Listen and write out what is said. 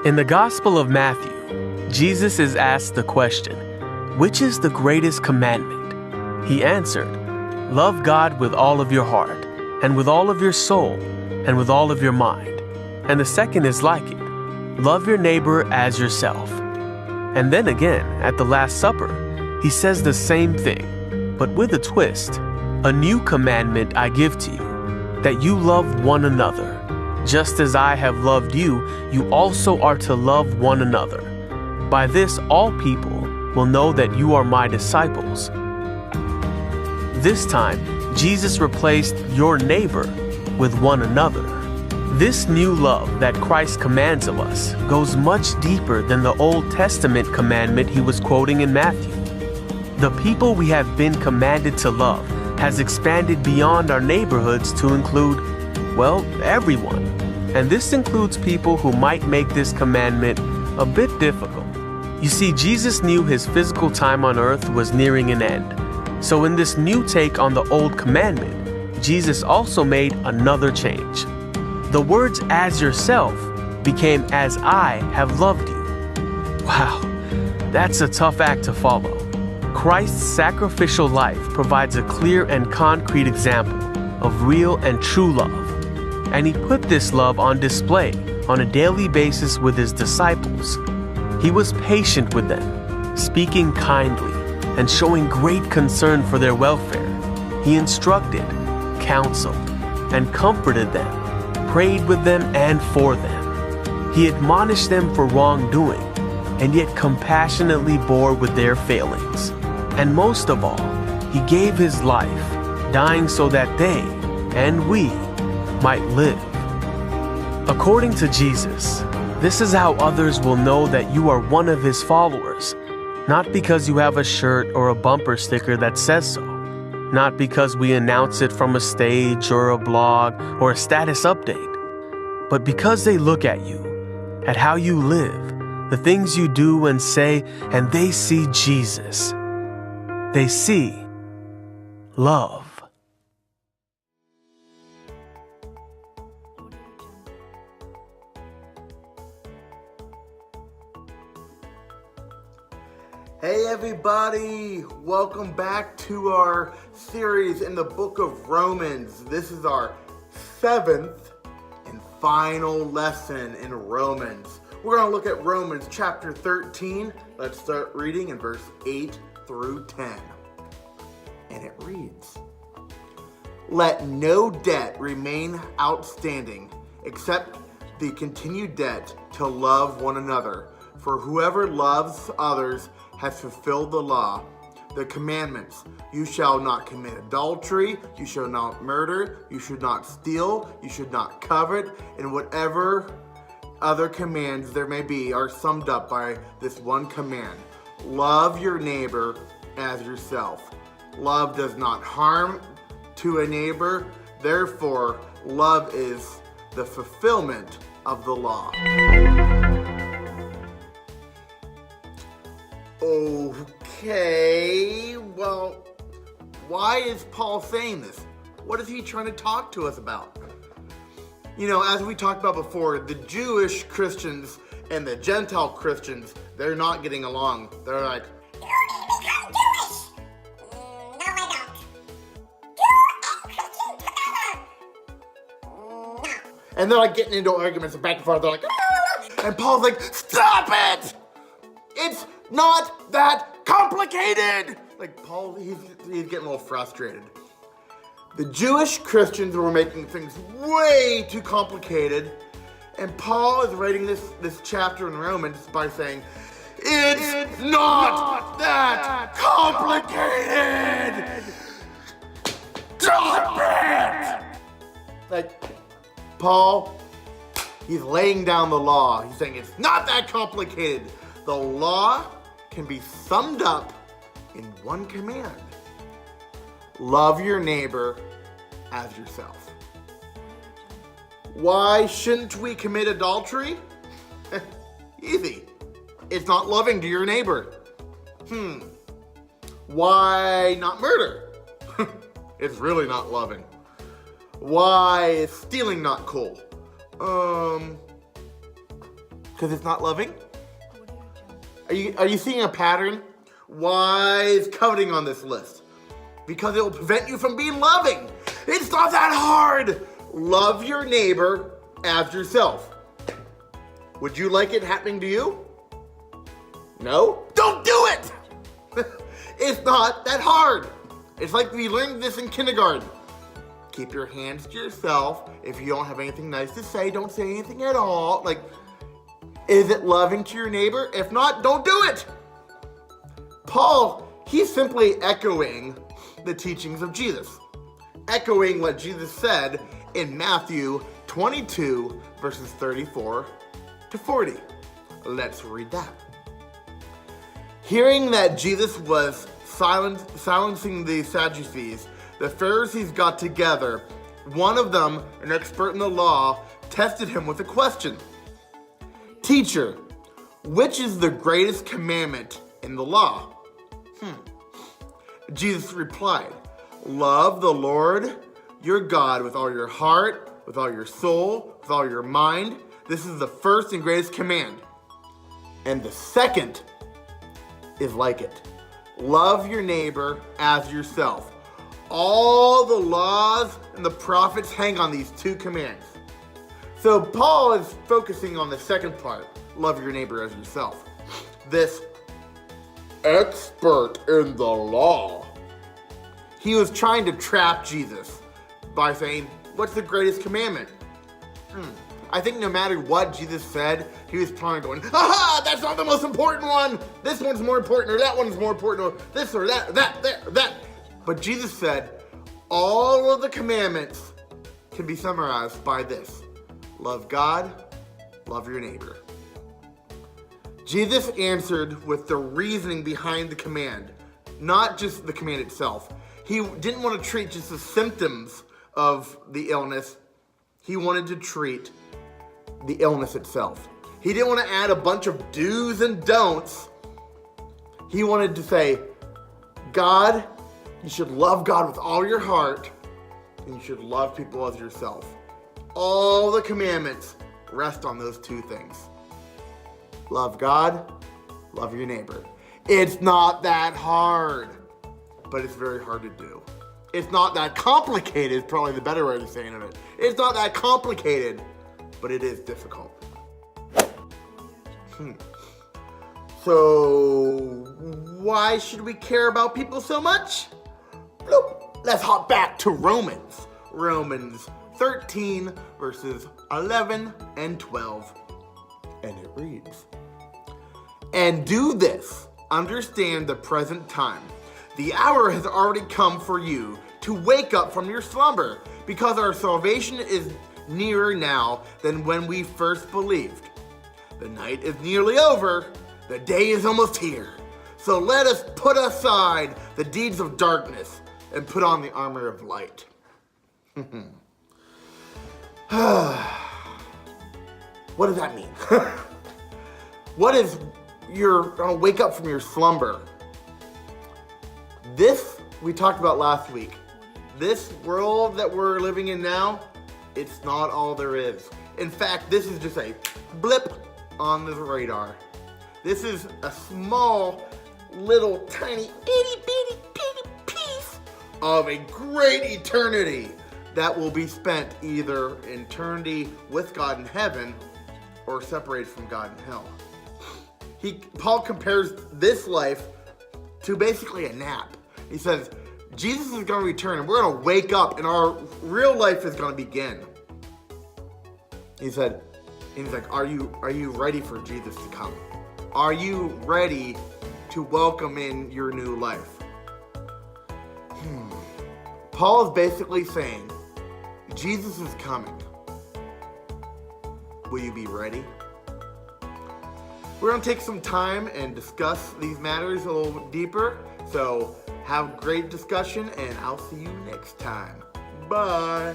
In the Gospel of Matthew, Jesus is asked the question, "Which is the greatest commandment?" He answered, "Love God with all of your heart, and with all of your soul, and with all of your mind. And the second is like it, love your neighbor as yourself." And then again, at the Last Supper, he says the same thing, but with a twist. "A new commandment I give to you, that you love one another. Just as I have loved you, you also are to love one another. By this all people will know that you are my disciples." This time, Jesus replaced "your neighbor" with "one another." This new love that Christ commands of us goes much deeper than the Old Testament commandment he was quoting in Matthew. The people we have been commanded to love has expanded beyond our neighborhoods to include, well, everyone. And this includes people who might make this commandment a bit difficult. You see, Jesus knew his physical time on earth was nearing an end. So in this new take on the old commandment, Jesus also made another change. The words "as yourself" became "as I have loved you." Wow, that's a tough act to follow. Christ's sacrificial life provides a clear and concrete example of real and true love. And he put this love on display on a daily basis with his disciples. He was patient with them, speaking kindly and showing great concern for their welfare. He instructed, counseled, and comforted them, prayed with them and for them. He admonished them for wrongdoing, and yet compassionately bore with their failings. And most of all, he gave his life, dying so that they and we might live. According to Jesus, this is how others will know that you are one of his followers, not because you have a shirt or a bumper sticker that says so, not because we announce it from a stage or a blog or a status update, but because they look at you, at how you live, the things you do and say, and they see Jesus. They see love. Hey everybody, welcome back to our series in the book of Romans. This is our 7th and final lesson in Romans. We're going to look at Romans chapter 13. Let's start reading in verse 8 through 10. And it reads, "Let no debt remain outstanding except the continued debt to love one another. For whoever loves others has fulfilled the law. The commandments: you shall not commit adultery, you shall not murder, you should not steal, you should not covet, and whatever other commands there may be are summed up by this one command: love your neighbor as yourself. Love does not harm to a neighbor, therefore love is the fulfillment of the law." Okay, well, why is Paul saying this? What is he trying to talk to us about? You know, as we talked about before, the Jewish Christians and the Gentile Christians, they're not getting along. They're like, "You need to become Jewish." No, I don't. "You and Christian together." No. and they're like getting into arguments and back and forth. They're like, "Ah!" And Paul's like, "Stop it! It's not that complicated." Like Paul, he's getting a little frustrated. The Jewish Christians were making things way too complicated, and Paul is writing this chapter in Romans by saying, it's not that complicated. Stop it! Like Paul, he's laying down the law. He's saying it's not that complicated. The law can be summed up in one command: love your neighbor as yourself. Why shouldn't we commit adultery? Easy. It's not loving to your neighbor. Why not murder? It's really not loving. Why is stealing not cool? Because it's not loving? Are you seeing a pattern? Why is coveting on this list? Because it will prevent you from being loving. It's not that hard. Love your neighbor as yourself. Would you like it happening to you? No? Don't do it! It's not that hard. It's like we learned this in kindergarten. Keep your hands to yourself. If you don't have anything nice to say, don't say anything at all. Like, is it loving to your neighbor? If not, don't do it. Paul, he's simply echoing the teachings of Jesus. Echoing what Jesus said in Matthew 22, verses 34 to 40. Let's read that. Hearing that Jesus was silencing the Sadducees, the Pharisees got together. One of them, an expert in the law, tested him with a question. Teacher, which is the greatest commandment in the law? Jesus replied, love the Lord your God with all your heart, with all your soul, with all your mind. This is the first and greatest command. And the second is like it. Love your neighbor as yourself. All the laws and the prophets hang on these two commands. So Paul is focusing on the second part, love your neighbor as yourself. This expert in the law, he was trying to trap Jesus by saying, what's the greatest commandment? I think no matter what Jesus said, he was probably going, aha, that's not the most important one. This one's more important, or that one's more important, or this or that. But Jesus said, all of the commandments can be summarized by this. Love God, love your neighbor. Jesus answered with the reasoning behind the command, not just the command itself. He didn't want to treat just the symptoms of the illness. He wanted to treat the illness itself. He didn't want to add a bunch of do's and don'ts. He wanted to say, God, you should love God with all your heart, and you should love people as yourself. All the commandments rest on those two things. Love God, love your neighbor. It's not that hard, but it's very hard to do. It's not that complicated, is probably the better way of saying it. It's not that complicated, but it is difficult. So, why should we care about people so much? Bloop. Let's hop back to Romans. Romans 13, verses 11 and 12. And it reads, and do this, understand the present time. The hour has already come for you to wake up from your slumber, because our salvation is nearer now than when we first believed. The night is nearly over, the day is almost here. So let us put aside the deeds of darkness and put on the armor of light. What does that mean? What is you're gonna wake up from your slumber? This we talked about last week. This world that we're living in now, it's not all there is. In fact, this is just a blip on the radar. This is a small, little, tiny, itty bitty piece of a great eternity that will be spent either in eternity with God in heaven or separated from God in hell. Paul compares this life to basically a nap. He says, Jesus is going to return and we're going to wake up and our real life is going to begin. He's like, are you ready for Jesus to come? Are you ready to welcome in your new life? Paul is basically saying, Jesus is coming. Will you be ready? We're going to take some time and discuss these matters a little deeper. So have a great discussion and I'll see you next time. Bye.